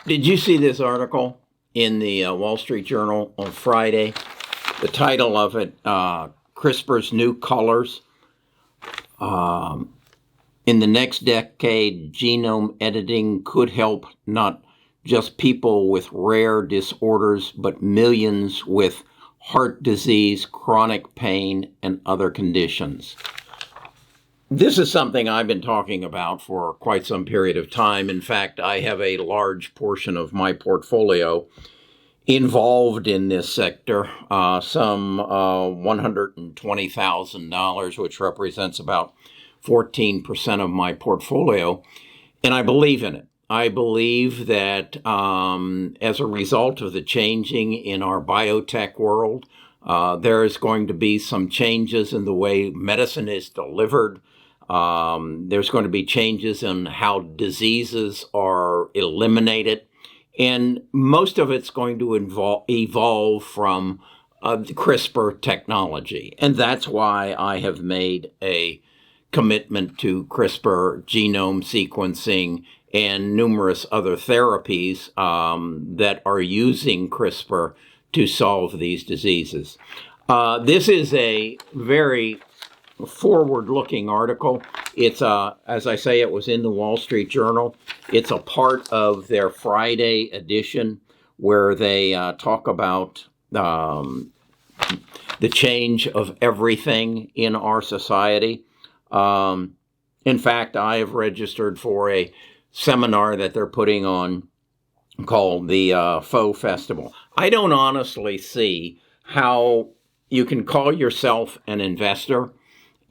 Did you see this article in the Wall Street Journal on Friday? The title of it, CRISPR's New Colors. In the next decade, genome editing could help not just people with rare disorders, but millions with heart disease, chronic pain, and other conditions. This is something I've been talking about for quite some period of time. In fact, I have a large portion of my portfolio involved in this sector, some $120,000, which represents about 14% of my portfolio. And I believe in it. I believe that as a result of the changing in our biotech world, there is going to be some changes in the way medicine is delivered. There's going to be changes in how diseases are eliminated. And most of it's going to evolve from CRISPR technology. And that's why I have made a commitment to CRISPR genome sequencing and numerous other therapies that are using CRISPR to solve these diseases. This is a very forward-looking article. It's, as I say, it was in the Wall Street Journal. It's a part of their Friday edition where they talk about the change of everything in our society. In fact, I have registered for a seminar that they're putting on called the Faux Festival. I don't honestly see how you can call yourself an investor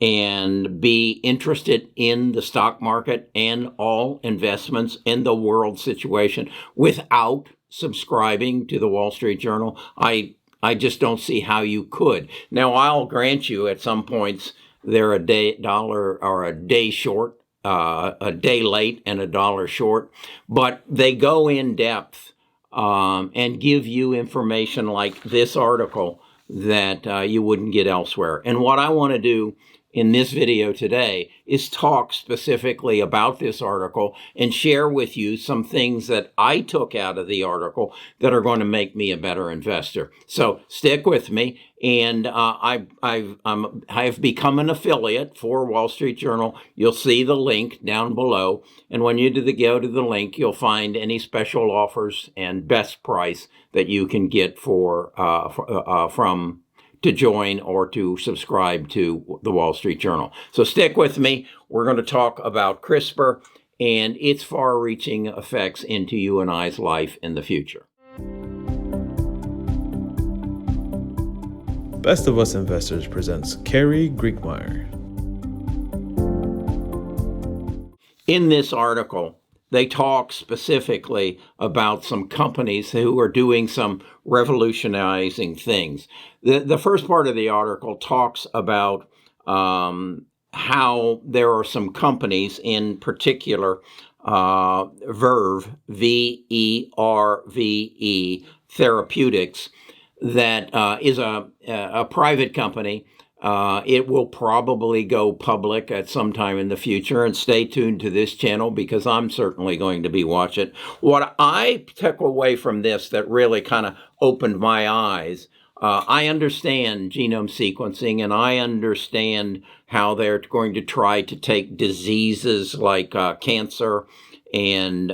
and be interested in the stock market and all investments in the world situation without subscribing to the Wall Street Journal. I just don't see how you could. Now, I'll grant you at some points they're $1 or a day short, a day late and $1 short, but they go in depth and give you information like this article that you wouldn't get elsewhere. And what I want to do in this video today is talk specifically about this article and share with you some things that I took out of the article that are going to make me a better investor. So stick with me. And I've become an affiliate for Wall Street Journal. You'll see the link down below. And when you go to the link, you'll find any special offers and best price that you can get to join or to subscribe to the Wall Street Journal. So stick with me. We're going to talk about CRISPR and its far-reaching effects into you and I's life in the future. Best of Us Investors presents Carrie Griegmeyer. In this article, they talk specifically about some companies who are doing some revolutionizing things. The first part of the article talks about how there are some companies, in particular, Verve, Verve Therapeutics, that is a private company. It will probably go public at some time in the future, and stay tuned to this channel because I'm certainly going to be watching it. What I took away from this that really kind of opened my eyes, I understand genome sequencing, and I understand how they're going to try to take diseases like cancer and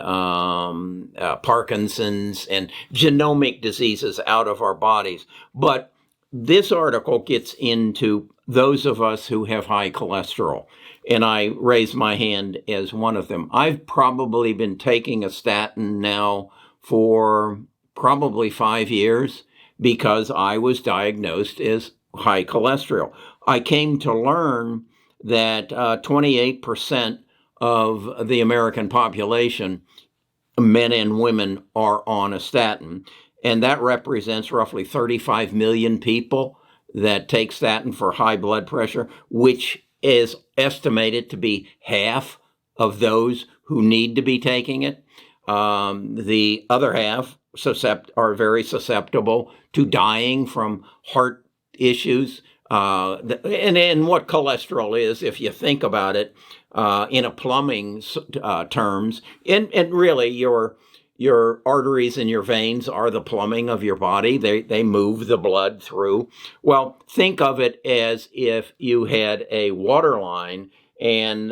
Parkinson's and genomic diseases out of our bodies. But this article gets into those of us who have high cholesterol, and I raise my hand as one of them. I've probably been taking a statin now for probably 5 years because I was diagnosed as high cholesterol. I came to learn that 28% of the American population, men and women, are on a statin. And that represents roughly 35 million people that take statin for high blood pressure, which is estimated to be half of those who need to be taking it. The other half are very susceptible to dying from heart issues. And what cholesterol is, if you think about it, in a plumbing terms, and really your arteries and your veins are the plumbing of your body. They move the blood through. Well, think of it as if you had a water line and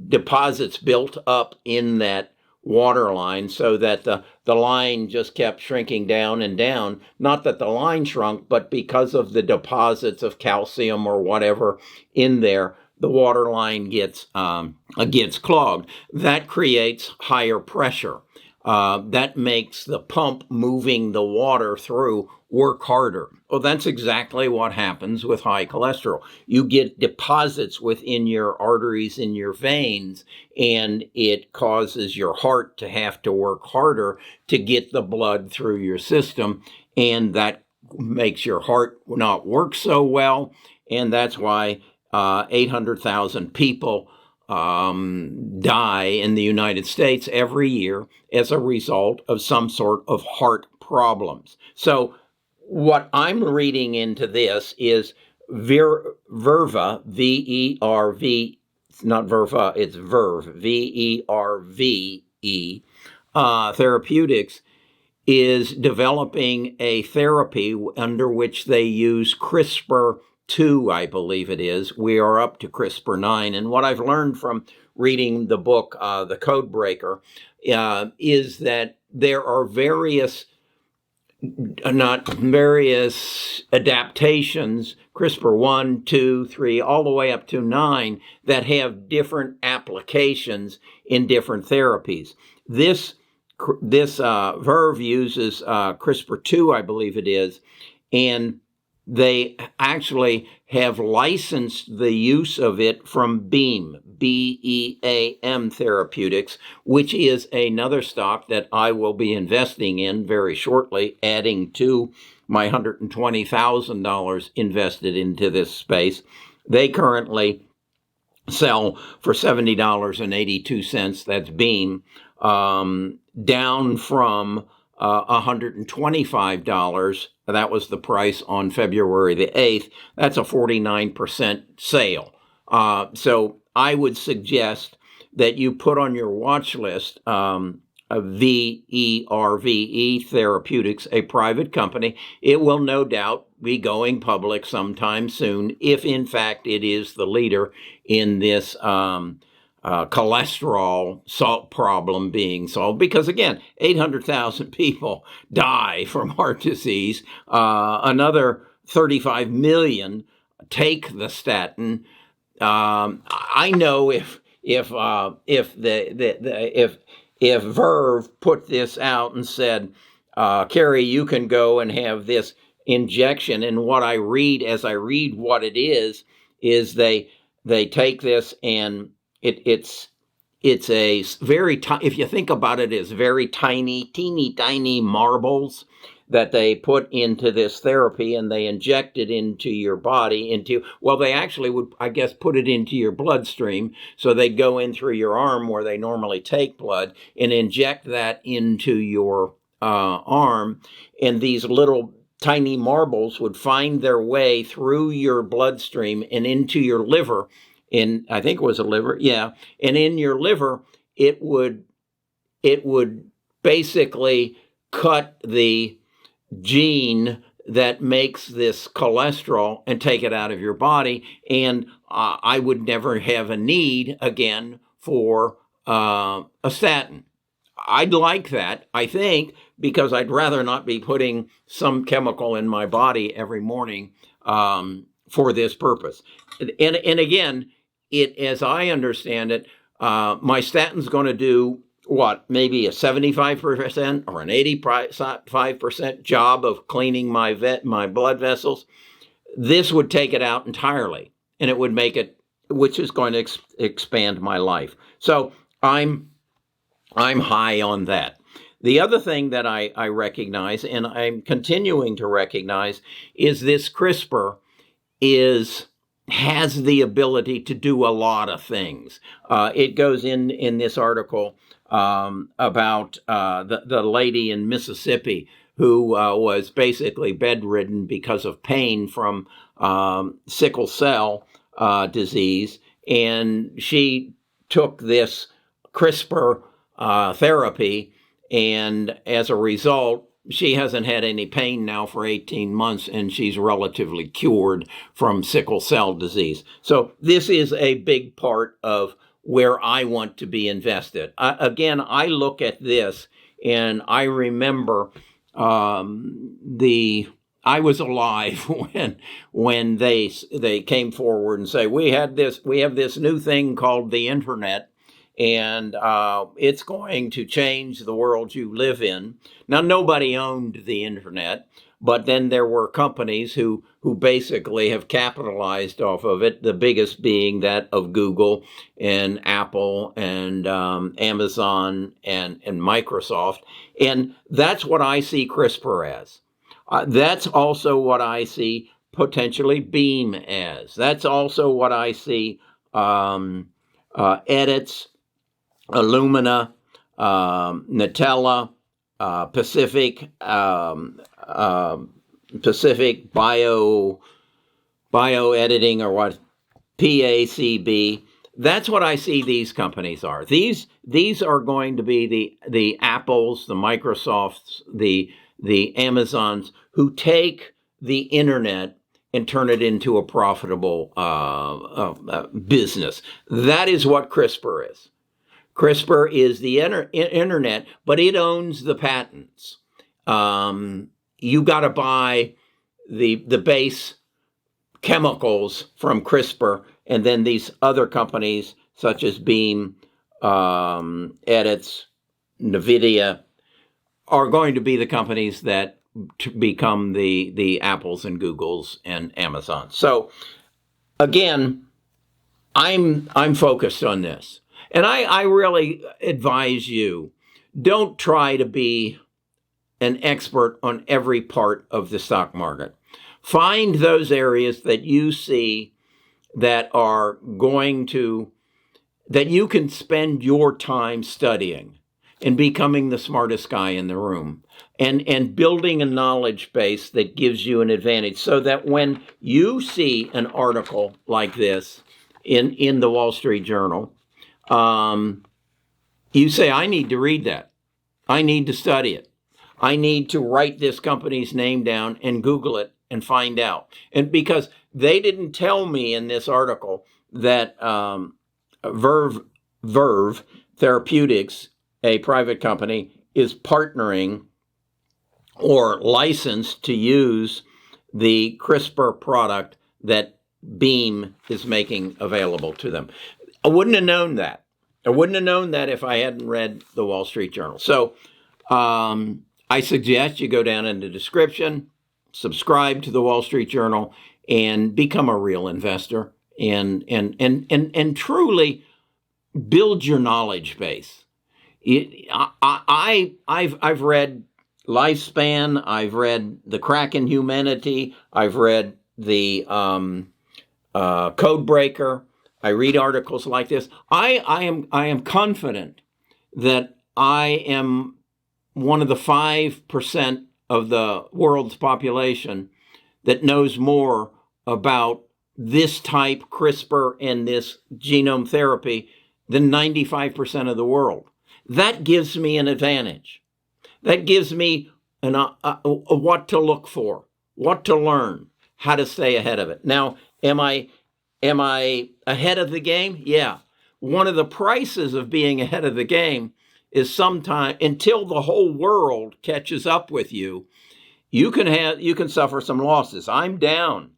deposits built up in that water line so that the line just kept shrinking down and down. Not that the line shrunk, but because of the deposits of calcium or whatever in there, the water line gets clogged. That creates higher pressure. That makes the pump moving the water through work harder. Well, that's exactly what happens with high cholesterol. You get deposits within your arteries in your veins, and it causes your heart to have to work harder to get the blood through your system, and that makes your heart not work so well, and that's why 800,000 people die in the United States every year as a result of some sort of heart problems. So what I'm reading into this is Verve, V-E-R-V, it's not Verve, it's Verve, V-E-R-V-E, Therapeutics, is developing a therapy under which they use CRISPR-2, I believe it is. We are up to CRISPR-9. And what I've learned from reading the book, The Code Breaker, is that there are various adaptations, CRISPR 1, 2, 3, all the way up to 9, that have different applications in different therapies. This Verve uses CRISPR-2, I believe it is, and they actually have licensed the use of it from Beam, B-E-A-M Therapeutics, which is another stock that I will be investing in very shortly, adding to my $120,000 invested into this space. They currently sell for $70.82, that's Beam, down from $125. That was the price on February the 8th. That's a 49% sale. So I would suggest that you put on your watch list VERVE Therapeutics, a private company. It will no doubt be going public sometime soon, if in fact it is the leader in this cholesterol salt problem being solved, because again, 800,000 people die from heart disease. Another 35 million take the statin. I know if Verve put this out and said, Carrie, you can go and have this injection, and what I read as I read what it is they take this and it's a very if you think about it, it's very teeny tiny marbles that they put into this therapy, and they inject it into your body they actually would, I guess, put it into your bloodstream. So they'd go in through your arm where they normally take blood and inject that into your arm, and these little tiny marbles would find their way through your bloodstream and into your liver. I think it was a liver, yeah. And in your liver, it would basically cut the gene that makes this cholesterol and take it out of your body. And I would never have a need again for a statin. I'd like that, I think, because I'd rather not be putting some chemical in my body every morning for this purpose. And again, as I understand it, my statin's going to do what, maybe a 75% or an 85% job of cleaning my blood vessels. This would take it out entirely, and it would make it, which is going to expand my life. So I'm high on that. The other thing that I recognize, and I'm continuing to recognize, is this CRISPR has the ability to do a lot of things. It goes in this article about the lady in Mississippi who was basically bedridden because of pain from sickle cell disease, and she took this CRISPR therapy. And as a result, she hasn't had any pain now for 18 months, and she's relatively cured from sickle cell disease. So this is a big part of where I want to be invested. Again, I look at this, and I remember I was alive when they came forward and say, we have this new thing called the internet, and it's going to change the world you live in. Now, nobody owned the internet, but then there were companies who basically have capitalized off of it, the biggest being that of Google and Apple and Amazon and Microsoft. And that's what I see CRISPR as. That's also what I see potentially Beam as. That's also what I see Edits, Illumina, Nutella, Pacific bio editing, or what, PACB. That's what I see these companies are. These are going to be the Apples, the Microsofts, the Amazons, who take the internet and turn it into a profitable business. That is what CRISPR is. CRISPR is the internet, but it owns the patents. You got to buy the base chemicals from CRISPR, and then these other companies such as Beam, Edits, NVIDIA are going to be the companies that become the Apples and Googles and Amazons. So again, I'm focused on this. And I really advise you, don't try to be an expert on every part of the stock market. Find those areas that you see that are that you can spend your time studying and becoming the smartest guy in the room, and building a knowledge base that gives you an advantage, so that when you see an article like this in the Wall Street Journal, you say, I need to read that. I need to study it. I need to write this company's name down and Google it and find out. And because they didn't tell me in this article that Verve Therapeutics, a private company, is partnering or licensed to use the CRISPR product that Beam is making available to them. I wouldn't have known that. I wouldn't have known that if I hadn't read the Wall Street Journal. So I suggest you go down in the description, subscribe to the Wall Street Journal, and become a real investor, and truly build your knowledge base. I've read Lifespan. I've read The Crack in Humanity. I've read the Code Breaker. I read articles like this. I am confident that I am one of the 5% of the world's population that knows more about this type CRISPR and this genome therapy than 95% of the world. That gives me an advantage. That gives me what to look for, what to learn, how to stay ahead of it. Now, am I ahead of the game? Yeah. One of the prices of being ahead of the game is sometime, until the whole world catches up with you, you can suffer some losses. I'm down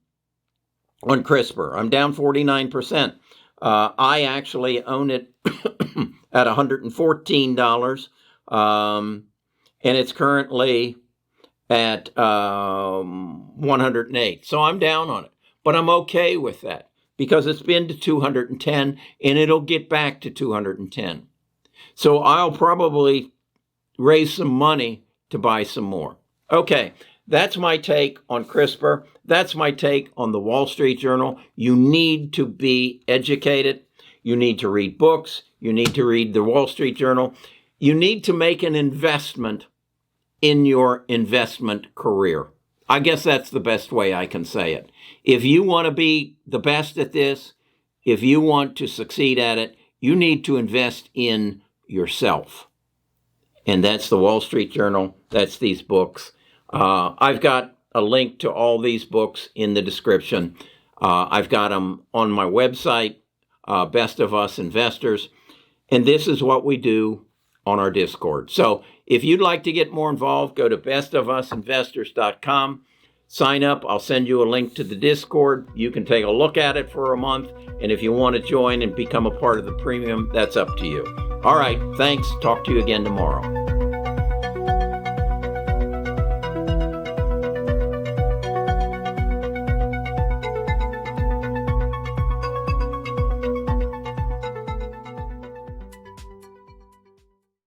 on CRISPR. I'm down 49%. I actually own it at $114, and it's currently at 108. So I'm down on it, but I'm okay with that because it's been to 210, and it'll get back to 210. So I'll probably raise some money to buy some more. Okay, that's my take on CRISPR. That's my take on the Wall Street Journal. You need to be educated. You need to read books. You need to read the Wall Street Journal. You need to make an investment in your investment career. I guess that's the best way I can say it. If you want to be the best at this, if you want to succeed at it, you need to invest in yourself. and that's the Wall Street Journal. That's these books. I've got a link to all these books in the description. I've got them on my website, Best of Us Investors, and this is what we do on our Discord. So if you'd like to get more involved, go to bestofusinvestors.com. Sign up. I'll send you a link to the Discord. You can take a look at it for a month. And if you want to join and become a part of the premium, that's up to you. All right. Thanks. Talk to you again tomorrow.